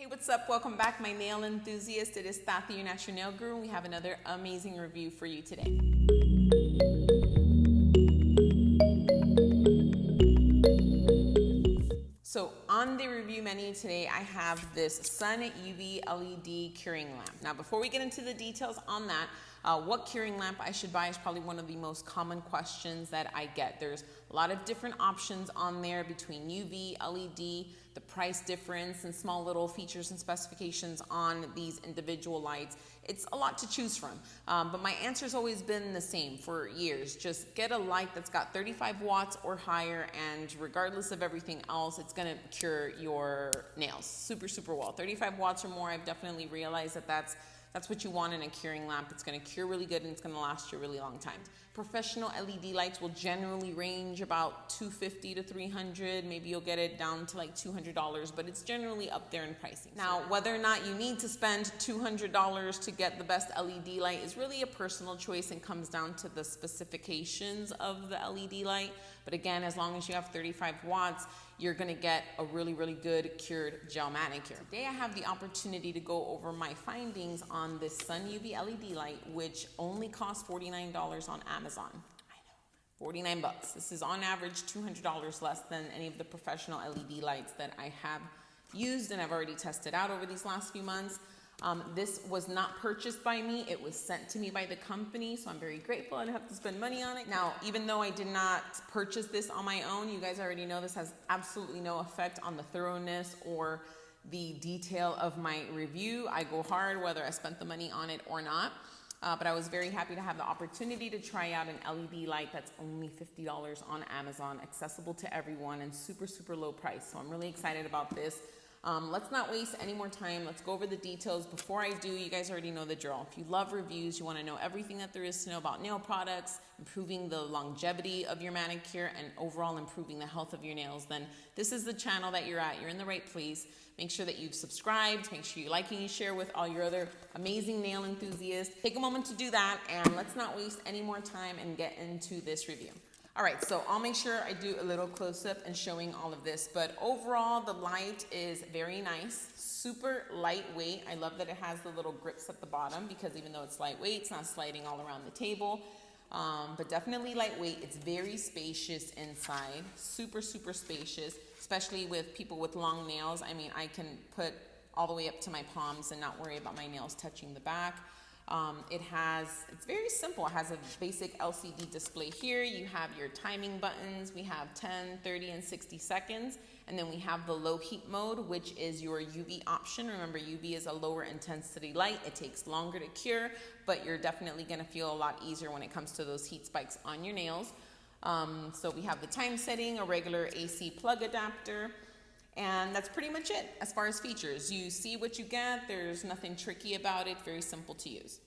Hey, what's up? Welcome back, my nail enthusiast. It is Tati, your natural nail guru, and we have another amazing review for you today. So on the review menu today, I have this Sun UV LED curing lamp. Now, before we get into the details on that, what curing lamp I should buy is probably one of the most common questions that I get. There's a lot of different options on there between UV, LED, the price difference, and small little features and specifications on these individual lights. It's a lot to choose from, but my answer has always been the same for years. Just get a light that's got 35 watts or higher, and regardless of everything else, it's gonna cure your nails super, super well. 35 watts or more, I've definitely realized that that's what you want in a curing lamp. It's gonna cure really good and it's gonna last you a really long time. Professional LED lights will generally range about $250 to $300. Maybe you'll get it down to like $200, but it's generally up there in pricing. Now, whether or not you need to spend $200 to get the best LED light is really a personal choice and comes down to the specifications of the LED light. But again, as long as you have 35 watts, you're gonna get a really, really good cured gel manicure. Today I have the opportunity to go over my findings on this Sun UV LED light, which only costs $49 on Amazon. I know, 49 bucks. This is on average $200 less than any of the professional LED lights that I have used and I've already tested out over these last few months. This was not purchased by me, it was sent to me by the company, so I'm very grateful I didn't have to spend money on it. Now, even though I did not purchase this on my own, you guys already know this has absolutely no effect on the thoroughness or the detail of my review. I go hard whether I spent the money on it or not. But I was very happy to have the opportunity to try out an LED light that's only $50 on Amazon, accessible to everyone and super, super low price. So I'm really excited about this. Let's not waste any more time. Let's go over the details. Before I do, you guys already know the drill. If you love reviews, you want to know everything that there is to know about nail products, improving the longevity of your manicure, and overall improving the health of your nails, then this is the channel that you're at. You're in the right place. Make sure that you've subscribed. Make sure you like and you share with all your other amazing nail enthusiasts. Take a moment to do that, and let's not waste any more time and get into this review. All right, so I'll make sure I do a little close-up and showing all of this, but overall the light is very nice, super lightweight. I love that it has the little grips at the bottom because even though it's lightweight, it's not sliding all around the table, but definitely lightweight. It's very spacious inside, super, super spacious, especially with people with long nails. I mean, I can put all the way up to my palms and not worry about my nails touching the back. It's very simple. It has a basic LCD display here. You have your timing buttons. We have 10, 30, and 60 seconds. And then we have the low heat mode, which is your UV option. Remember, UV is a lower intensity light. It takes longer to cure, but you're definitely gonna feel a lot easier when it comes to those heat spikes on your nails. So we have the time setting, a regular AC plug adapter, and that's pretty much it as far as features. You see what you get. There's nothing tricky about it. Very simple to use.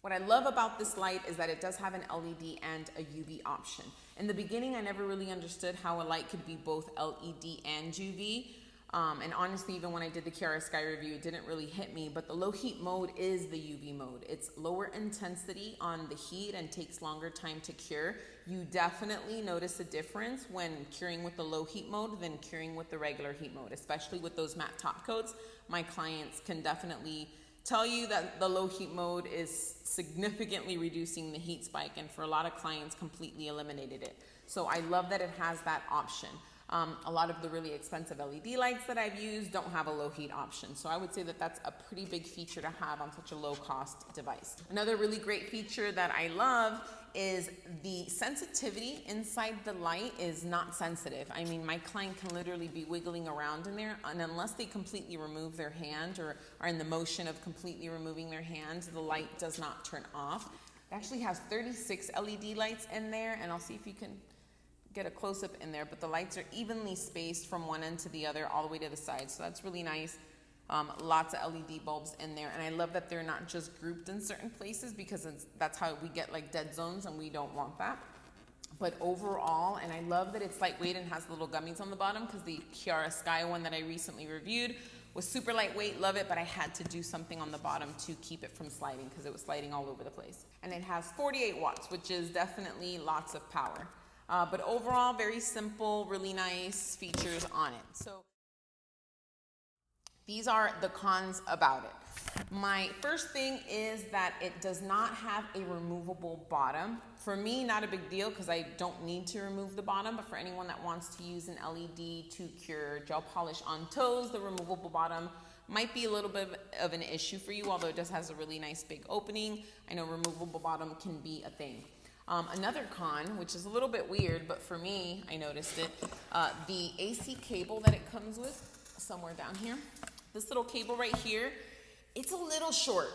What I love about this light is that it does have an LED and a UV option. In the beginning, I never really understood how a light could be both LED and UV. And honestly, even when I did the Chiara Sky review, it didn't really hit me, but the low heat mode is the UV mode. It's lower intensity on the heat and takes longer time to cure. You definitely notice a difference when curing with the low heat mode than curing with the regular heat mode, especially with those matte top coats. My clients can definitely tell you that the low heat mode is significantly reducing the heat spike, and for a lot of clients completely eliminated it. So I love that it has that option. A lot of the really expensive LED lights that I've used don't have a low heat option. So I would say that that's a pretty big feature to have on such a low cost device. Another really great feature that I love is the sensitivity inside the light is not sensitive. I mean, my client can literally be wiggling around in there, and unless they completely remove their hand or are in the motion of completely removing their hand, the light does not turn off. It actually has 36 LED lights in there, and I'll see if you can get a close-up in there, but the lights are evenly spaced from one end to the other all the way to the side, so that's really nice. Lots of LED bulbs in there, and I love that they're not just grouped in certain places because that's how we get like dead zones, and we don't want that. But overall, and I love that it's lightweight and has little gummies on the bottom because the Chiara Sky one that I recently reviewed was super lightweight, love it, but I had to do something on the bottom to keep it from sliding because it was sliding all over the place. And it has 48 watts, which is definitely lots of power. But overall, very simple, really nice features on it. So These are the cons about it. My first thing is that it does not have a removable bottom. For me, not a big deal because I don't need to remove the bottom, but for anyone that wants to use an LED to cure gel polish on toes, the removable bottom might be a little bit of an issue for you, although it does has a really nice big opening. I know removable bottom can be a thing. Another con, which is a little bit weird, but for me, I noticed it, the AC cable that it comes with, somewhere down here, this little cable right here, it's a little short,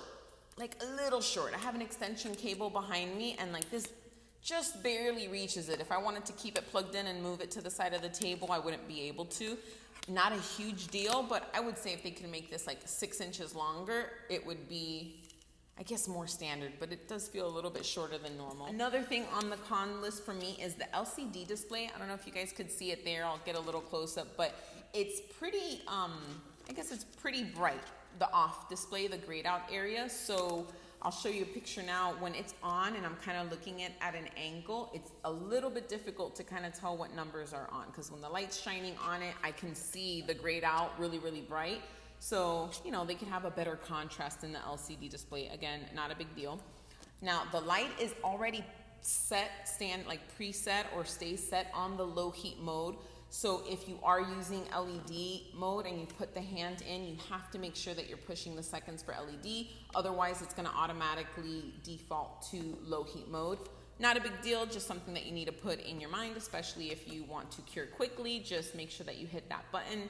like a little short. I have an extension cable behind me and like this just barely reaches it. If I wanted to keep it plugged in and move it to the side of the table, I wouldn't be able to. Not a huge deal, but I would say if they could make this like 6 inches longer, it would be, I guess, more standard, but it does feel a little bit shorter than normal. Another thing on the con list for me is the LCD display. I don't know if you guys could see it there. I'll get a little close up, but it's pretty, I guess it's pretty bright, the off display, the grayed out area. So I'll show you a picture now. When it's on and I'm kind of looking at an angle, it's a little bit difficult to kind of tell what numbers are on, because when the light's shining on it, I can see the grayed out really, really bright. So, you know, they can have a better contrast in the LCD display. Again, not a big deal. Now, the light is already set, preset or stays set on the low heat mode. So if you are using LED mode and you put the hand in, you have to make sure that you're pushing the seconds for LED. Otherwise, it's gonna automatically default to low heat mode. Not a big deal, just something that you need to put in your mind, especially if you want to cure quickly. Just make sure that you hit that button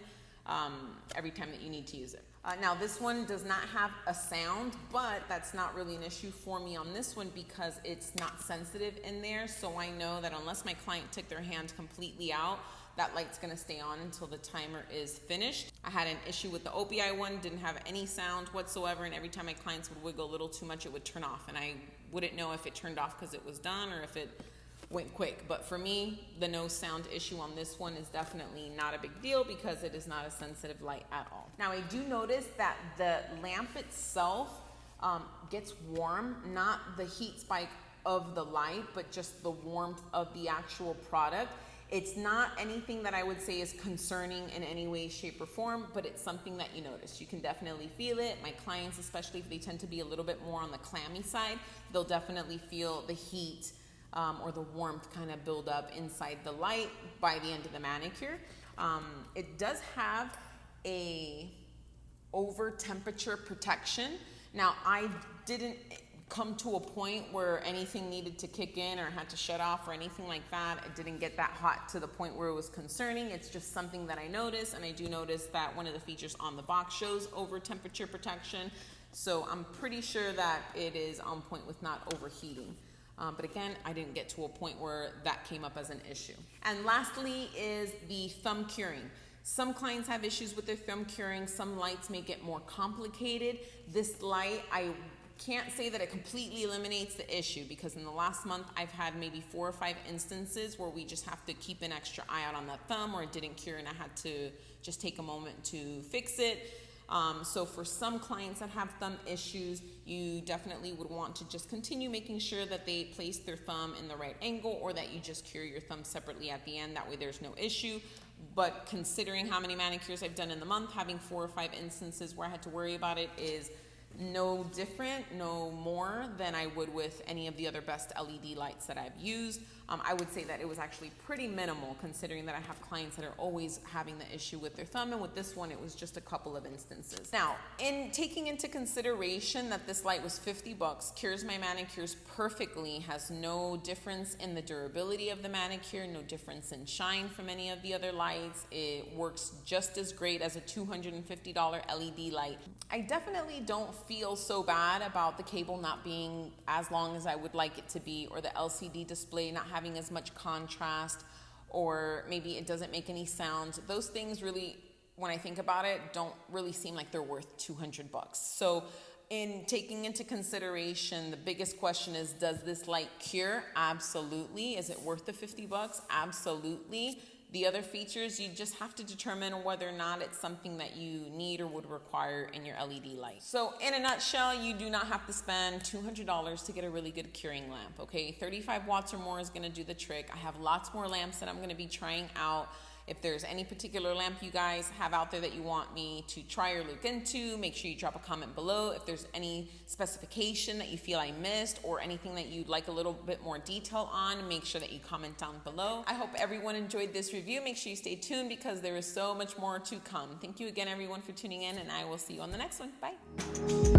every time that you need to use it. Now this one does not have a sound, but that's not really an issue for me on this one because it's not sensitive in there. So I know that unless my client took their hand completely out, that light's gonna stay on until the timer is finished. I had an issue with the OBI one, didn't have any sound whatsoever, and every time my clients would wiggle a little too much, it would turn off, and I wouldn't know if it turned off because it was done or if it went quick. But for me, the no sound issue on this one is definitely not a big deal because it is not a sensitive light at all. Now I do notice that the lamp itself gets warm, not the heat spike of the light, but just the warmth of the actual product. It's not anything that I would say is concerning in any way, shape, or form, but it's something that you notice. You can definitely feel it. My clients, especially if they tend to be a little bit more on the clammy side, they'll definitely feel the heat or the warmth kind of build up inside the light by the end of the manicure. It does have a over temperature protection. Now, I didn't come to a point where anything needed to kick in or had to shut off or anything like that. It didn't get that hot to the point where it was concerning. It's just something that I noticed, and I do notice that one of the features on the box shows over temperature protection. So I'm pretty sure that it is on point with not overheating. But again, I didn't get to a point where that came up as an issue. And lastly is the thumb curing. Some clients have issues with their thumb curing. Some lights may get more complicated. This light, I can't say that it completely eliminates the issue because in the last month I've had maybe 4 or 5 instances where we just have to keep an extra eye out on that thumb, or it didn't cure and I had to just take a moment to fix it. So for some clients that have thumb issues, you definitely would want to just continue making sure that they place their thumb in the right angle, or that you just cure your thumb separately at the end. That way there's no issue. But considering how many manicures I've done in the month, having 4 or 5 instances where I had to worry about it is no different, no more than I would with any of the other best LED lights that I've used. I would say that it was actually pretty minimal considering that I have clients that are always having the issue with their thumb, and with this one it was just a couple of instances. Now, in taking into consideration that this light was $50, cures my manicures perfectly, has no difference in the durability of the manicure, no difference in shine from any of the other lights. It works just as great as a $250 LED light. I definitely don't feel so bad about the cable not being as long as I would like it to be, or the LCD display not having as much contrast, or maybe it doesn't make any sound. Those things really, when I think about it, don't really seem like they're worth $200. So in taking into consideration, the biggest question is, does this light cure? Absolutely. Is it worth the $50? Absolutely. The other features, you just have to determine whether or not it's something that you need or would require in your LED light. So in a nutshell, you do not have to spend $200 to get a really good curing lamp, okay? 35 watts or more is gonna do the trick. I have lots more lamps that I'm gonna be trying out. If there's any particular lamp you guys have out there that you want me to try or look into, make sure you drop a comment below. If there's any specification that you feel I missed or anything that you'd like a little bit more detail on, make sure that you comment down below. I hope everyone enjoyed this review. Make sure you stay tuned because there is so much more to come. Thank you again, everyone, for tuning in, and I will see you on the next one. Bye.